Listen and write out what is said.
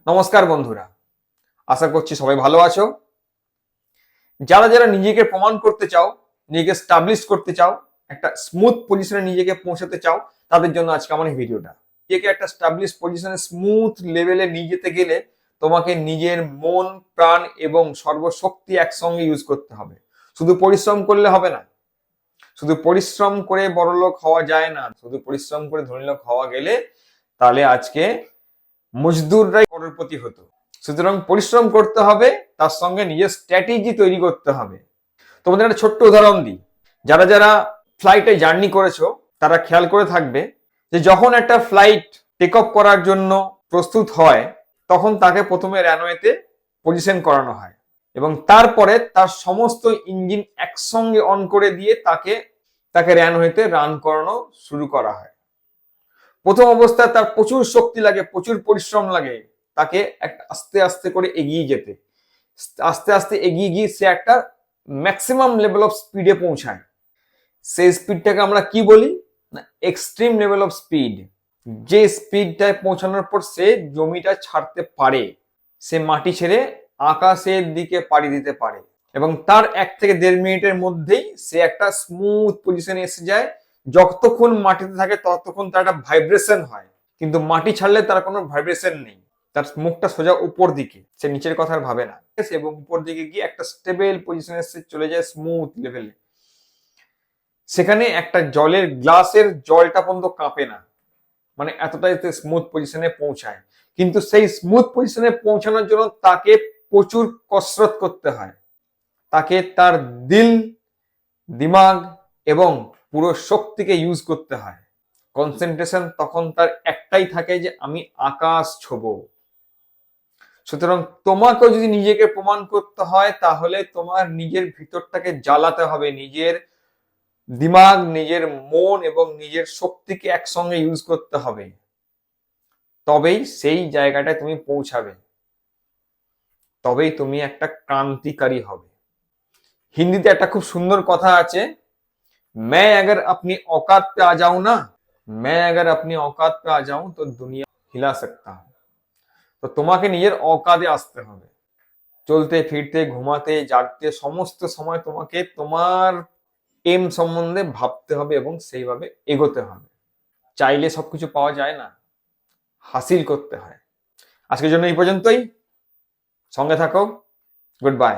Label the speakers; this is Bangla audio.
Speaker 1: নমস্কার বন্ধুরা, আশা করছি সবাই ভালো আছো। যারা যারা নিজেকে প্রমাণ করতে চাও, নিজেকে স্টাবলিশ করতে চাও, একটা স্মুথ পজিশনে নিজেকে পৌঁছাতে চাও, তাদের জন্য আজকে আমার এই ভিডিওটা। নিজেকে একটা স্টাবলিশ পজিশনে স্মুথ লেভেলে নিয়ে যেতে গেলে তোমাকে নিজের মন, প্রাণ এবং সর্বশক্তি একসঙ্গে ইউজ করতে হবে। শুধু পরিশ্রম করলে হবে না, শুধু পরিশ্রম করে বড়লোক হওয়া যায় না, শুধু পরিশ্রম করে ধনী লোক হওয়া গেলে তাহলে আজকে মজদুররাই করোড়পতি হতো। সুতরাং পরিশ্রম করতে হবে, তার সঙ্গে নিজের স্ট্র্যাটেজি তৈরি করতে হবে। তোমাদের একটা ছোট্ট উদাহরণ দিই। যারা যারা ফ্লাইটে জার্নি করেছো তারা খেয়াল করে থাকবে যে যখন একটা ফ্লাইট টেক অফ করার জন্য প্রস্তুত হয় তখন তাকে প্রথমে রানওয়েতে পজিশন করানো হয় এবং তারপরে তার সমস্ত ইঞ্জিন একসঙ্গে অন করে দিয়ে তাকে রানওয়েতে রান করানো শুরু করা হয়। প্রথম অবস্থায় তার প্রচুর শক্তি লাগে, প্রচুর পরিশ্রম লাগে তাকে একটা আস্তে আস্তে করে এগিয়ে যেতে। আস্তে আস্তে এগিয়ে গিয়ে সে একটা ম্যাক্সিমাম লেভেল অফ স্পিডে পৌঁছায়। সেই স্পিডটাকে আমরা কি বলি না, এক্সট্রিম লেভেল অফ স্পিড। যে স্পিডটায় পৌঁছানোর পর সে জমিটা ছাড়তে পারে, সে মাটি ছেড়ে আকাশের দিকে পাড়ি দিতে পারে এবং তার 1 থেকে 1.5 মিনিটের মধ্যেই সে একটা স্মুথ পজিশনে এসে যায়। যতক্ষণ মাটিতে থাকে ততক্ষণ তার একটা ভাইব্রেশন হয়, কিন্তু মাটি ছাড়লে তার কোনো ভাইব্রেশন নেই। তার মুখটা সোজা উপর দিকে, সে নিচের কথা আর ভাবে না এবং উপর দিকে গিয়ে একটা স্টেবল পজিশনে সে চলে যায় স্মুথ লেভেলে। সেখানে একটা জলের গ্লাসের জলটা পর্যন্ত কাঁপে না, মানে এতটাই স্মুথ পজিশনে পৌঁছায়। কিন্তু সেই স্মুথ পজিশনে পৌঁছানোর জন্য তাকে প্রচুর কসরত করতে হয়। তাকে তার দিল, দিমাগ এবং পুরো শক্তিকে ইউজ করতে হয়। কনসেন্ট্রেশন তখন তার একটাই থাকে যে আমি আকাশ ছোবো। সুতরাং তোমাকেও যদি নিজেকে প্রমাণ করতে হয় তাহলে তোমার নিজের ভিতরটাকে জ্বালাতে হবে, নিজের দিমাগ, নিজের মন এবং নিজের শক্তিকে একসঙ্গে ইউজ করতে হবে। তবেই সেই জায়গাটায় তুমি পৌঁছাবে, তবেই তুমি একটা ক্রান্তিকারী হবে। হিন্দিতে একটা খুব সুন্দর কথা আছে, मैं अगर अपनी औकात पे आ जाऊं ना, मैं अगर अपनी औकात पे आ जाऊं तो दुनिया हिला सकता हूं। তো তোমাকে নিজের অকাদে আসতে হবে। চলতে ফিরতে ঘুমাতে জাগতে সমস্ত সময় তোমাকে তোমার এম সম্বন্ধে ভাবতে হবে এবং সেইভাবে এগোতে হবে। চাইলে সবকিছু পাওয়া যায় না, হাসিল করতে হয়। আজকের জন্য এই পর্যন্তই। সঙ্গে থাকো। Good bye.